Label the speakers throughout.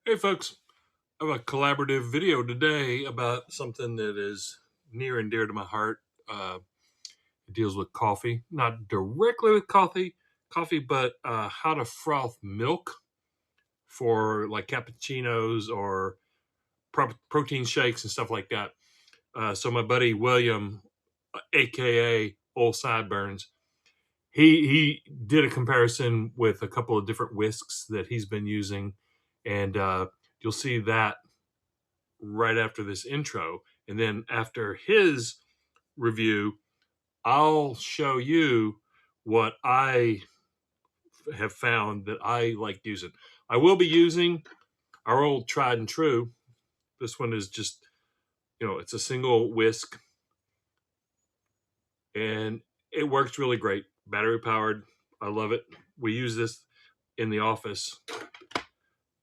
Speaker 1: Hey folks, I have a collaborative video today about something that is near and dear to my heart. It deals with coffee, not directly with coffee, but how to froth milk for like cappuccinos or protein shakes and stuff like that. So my buddy William, aka Olesideburns, he did a comparison with a couple of different whisks that he's been using, and you'll see that right after this intro. And then after his review, I'll show you what I have found that I like using. I will be using our old tried and true. This one is just, it's a single whisk and it works really great. Battery powered. I love it. We use this in the office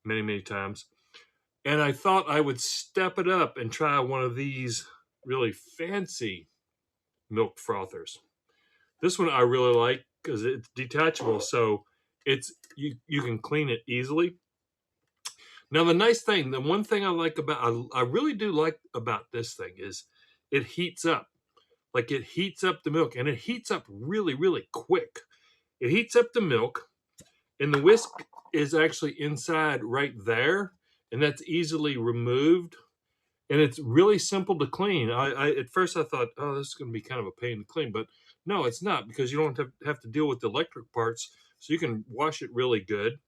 Speaker 1: many, many times. And I thought I would step it up and try one of these really fancy milk frothers. This one I really like because it's detachable, so you can clean it easily. Now the one thing I like about I really do like about this thing is it heats up. Like it heats up the milk and it heats up really, really quick. It heats up the milk and the whisk is actually inside right there, and that's easily removed. And it's really simple to clean. I at first I thought, oh, this is going to be kind of a pain to clean, but no, it's not, because you don't have to deal with the electric parts. So you can wash it really good.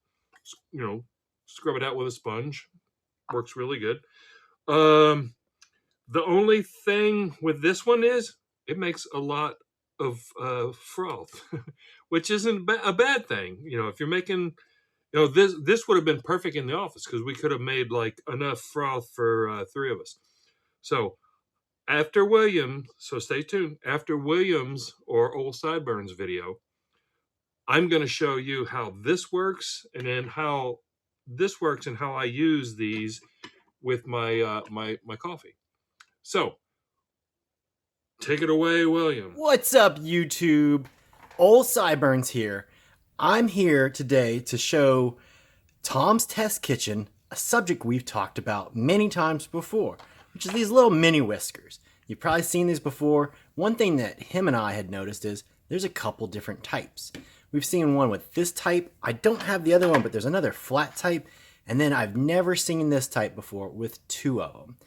Speaker 1: You know, scrub it out with a sponge. Works really good. Um, the only thing with this one is it makes a lot of froth, which isn't a bad thing. If you're making, this would have been perfect in the office because we could have made like enough froth for three of us. So after Williams, so stay tuned. After Williams or Olesideburns video, I'm going to show you how this works, and then how this works and how I use these with my coffee. So take it away, William.
Speaker 2: What's up, YouTube? Olesideburns here. I'm here today to show Tom's Test Kitchen a subject we've talked about many times before, which is these little mini whiskers. You've probably seen these before. One thing that him and I had noticed is there's a couple different types. We've seen one with this type. I don't have the other one, but there's another flat type. And then I've never seen this type before with two of them.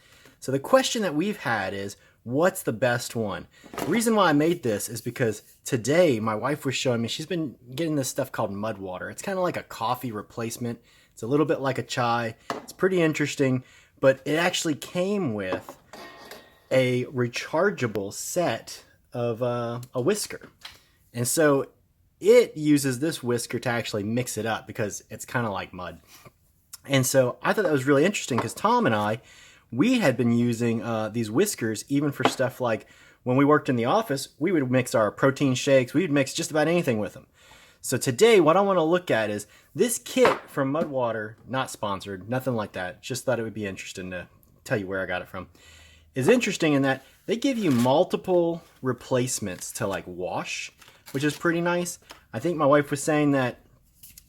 Speaker 2: So the question that we've had is, what's the best one? The reason why I made this is because today my wife was showing me, she's been getting this stuff called mud water. It's kind of like a coffee replacement. It's a little bit like a chai. It's pretty interesting, but it actually came with a rechargeable set of a whisker. And so it uses this whisker to actually mix it up because it's kind of like mud. And so I thought that was really interesting because Tom and I, we had been using these whiskers even for stuff like when we worked in the office, we would mix our protein shakes. We would mix just about anything with them. So today, what I want to look at is this kit from Mudwater, not sponsored, nothing like that. Just thought it would be interesting to tell you where I got it from. Is interesting in that they give you multiple replacements to like wash, which is pretty nice. I think my wife was saying that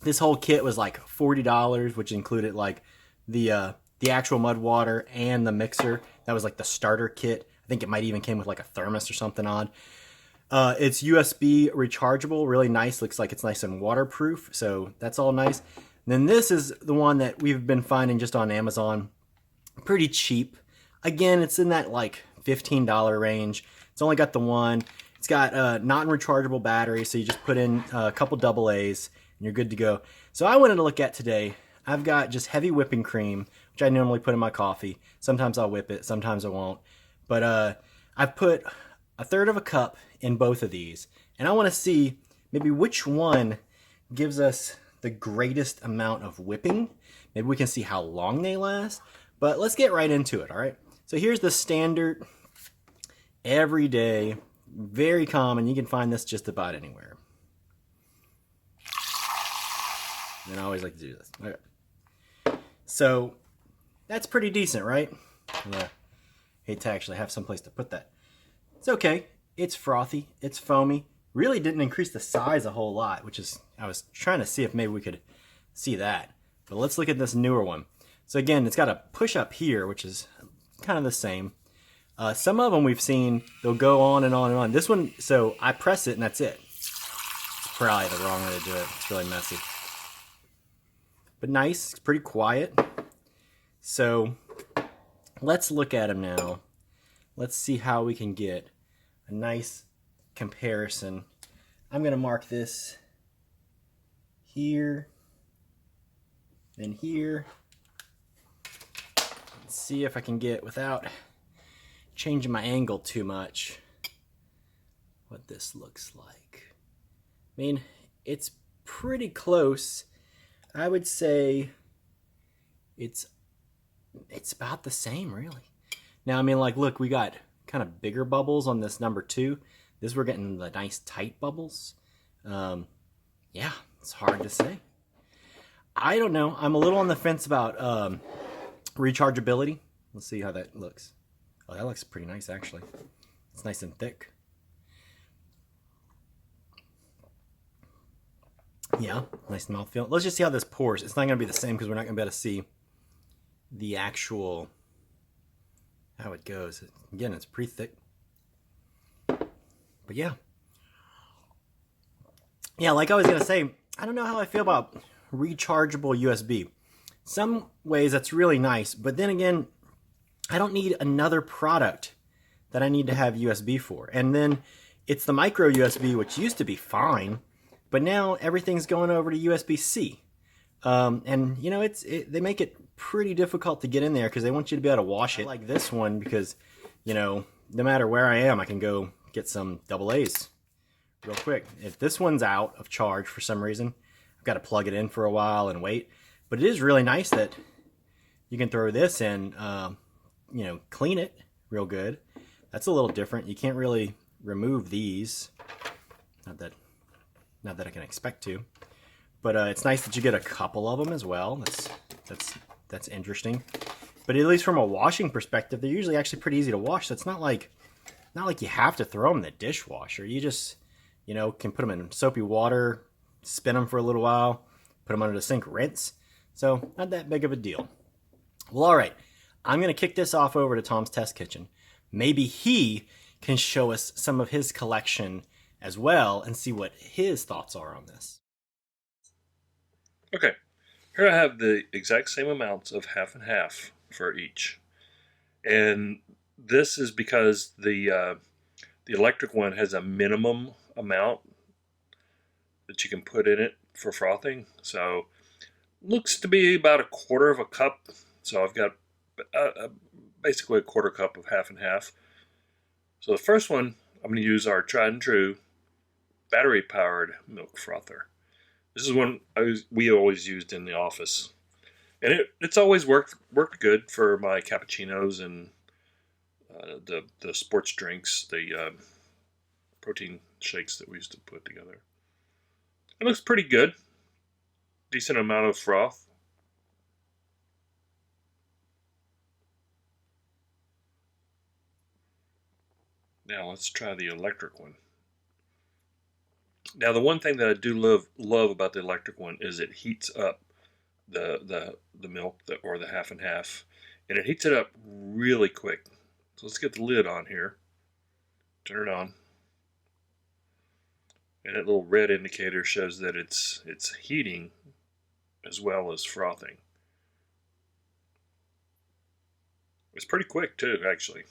Speaker 2: this whole kit was like $40, which included like the actual mud water and the mixer. That was like the starter kit. I think it might even came with like a thermos or something odd. It's USB rechargeable, really nice. Looks like it's nice and waterproof, so that's all nice. And then this is the one that we've been finding just on Amazon. Pretty cheap. Again, it's in that like $15 range. It's only got the one. It's got a non-rechargeable battery, so you just put in a couple double A's and you're good to go. So I wanted to look at today, I've got just heavy whipping cream, which I normally put in my coffee. Sometimes I'll whip it, sometimes I won't. But I've put a third of a cup in both of these. And I want to see maybe which one gives us the greatest amount of whipping. Maybe we can see how long they last. But let's get right into it, all right? So here's the standard, everyday, very common. You can find this just about anywhere. And I always like to do this. Okay. So that's pretty decent, right? I hate to actually have someplace to put that. It's okay. It's frothy. It's foamy. Really didn't increase the size a whole lot, which is, I was trying to see if maybe we could see that. But let's look at this newer one. So again, it's got a push up here, which is kind of the same. Some of them we've seen, they'll go on and on and on. This one, so I press it and that's it. It's probably the wrong way to do it. It's really messy. But nice, it's pretty quiet. So let's look at them now. Let's see how we can get a nice comparison. I'm going to mark this here and here. Let's see if I can get, without changing my angle too much, what this looks like. I mean, it's pretty close. I would say it's about the same, really. Now, I mean, like, look, we got kind of bigger bubbles on this number 2. This, we're getting the nice tight bubbles. Yeah, it's hard to say. I don't know. I'm a little on the fence about rechargeability. Let's see how that looks. Oh, that looks pretty nice, actually. It's nice and thick. Yeah, nice mouthfeel. Let's just see how this pours. It's not going to be the same because we're not going to be able to see the actual, how it goes. Again, it's pretty thick. But yeah. Yeah, like I was going to say, I don't know how I feel about rechargeable USB. Some ways that's really nice, but then again, I don't need another product that I need to have USB for. And then it's the micro USB, which used to be fine, but now everything's going over to USB-C. And you know, they make it pretty difficult to get in there because they want you to be able to wash it. I like this one because, you know, no matter where I am, I can go get some AA's real quick. If this one's out of charge for some reason, I've got to plug it in for a while and wait. But it is really nice that you can throw this in, you know, clean it real good. That's a little different. You can't really remove these. Not that I can expect to. But it's nice that you get a couple of them as well. That's interesting. But at least from a washing perspective, they're usually actually pretty easy to wash. So it's not like you have to throw them in the dishwasher. You just, you know, can put them in soapy water, spin them for a little while, put them under the sink, rinse. So not that big of a deal. Well, all right. I'm going to kick this off over to Tom's Test Kitchen. Maybe he can show us some of his collection as well and see what his thoughts are on this.
Speaker 1: Okay, here I have the exact same amounts of half and half for each. And this is because the electric one has a minimum amount that you can put in it for frothing. So looks to be about a quarter of a cup. So I've got basically a quarter cup of half and half. So the first one, I'm going to use our tried and true battery-powered milk frother. This is one we always used in the office, and it's always worked good for my cappuccinos and the sports drinks, the protein shakes that we used to put together. It looks pretty good, decent amount of froth. Now let's try the electric one. Now the one thing that I do love about the electric one is it heats up the milk or the half and half, and it heats it up really quick. So let's get the lid on here. Turn it on, and that little red indicator shows that it's heating as well as frothing. It's pretty quick too, actually.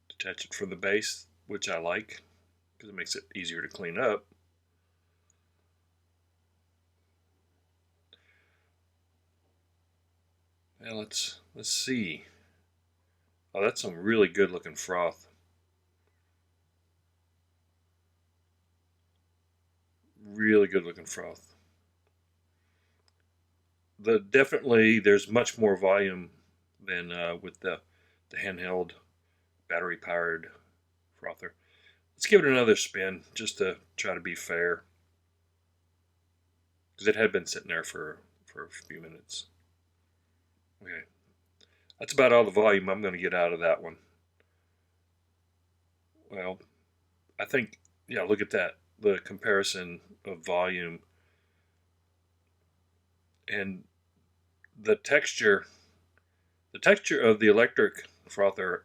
Speaker 1: Detach it from the base, which I like because it makes it easier to clean up. Now let's see. Oh, that's some really good looking froth. Really good looking froth. Definitely there's much more volume than with the handheld battery powered frother. Let's give it another spin just to try to be fair, because it had been sitting there for a few minutes. Okay, that's about all the volume I'm going to get out of that one. Well, I think, yeah, look at that, the comparison of volume, and the texture of the electric frother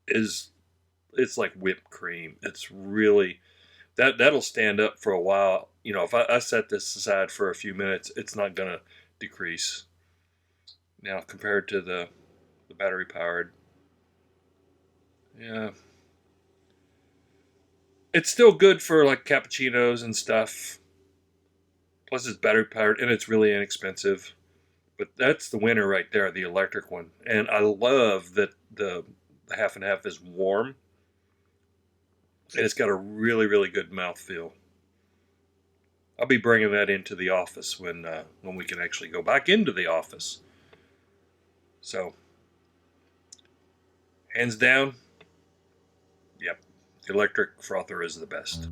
Speaker 1: is, it's like whipped cream. It's really, that'll stand up for a while. You know, if I set this aside for a few minutes, it's not gonna decrease. Now compared to the battery powered, yeah, it's still good for like cappuccinos and stuff. Plus it's battery powered and it's really inexpensive. But that's the winner right there, the electric one. And I love that the half and half is warm, and it's got a really, really good mouthfeel. I'll be bringing that into the office when we can actually go back into the office. So, hands down, yep, the electric frother is the best.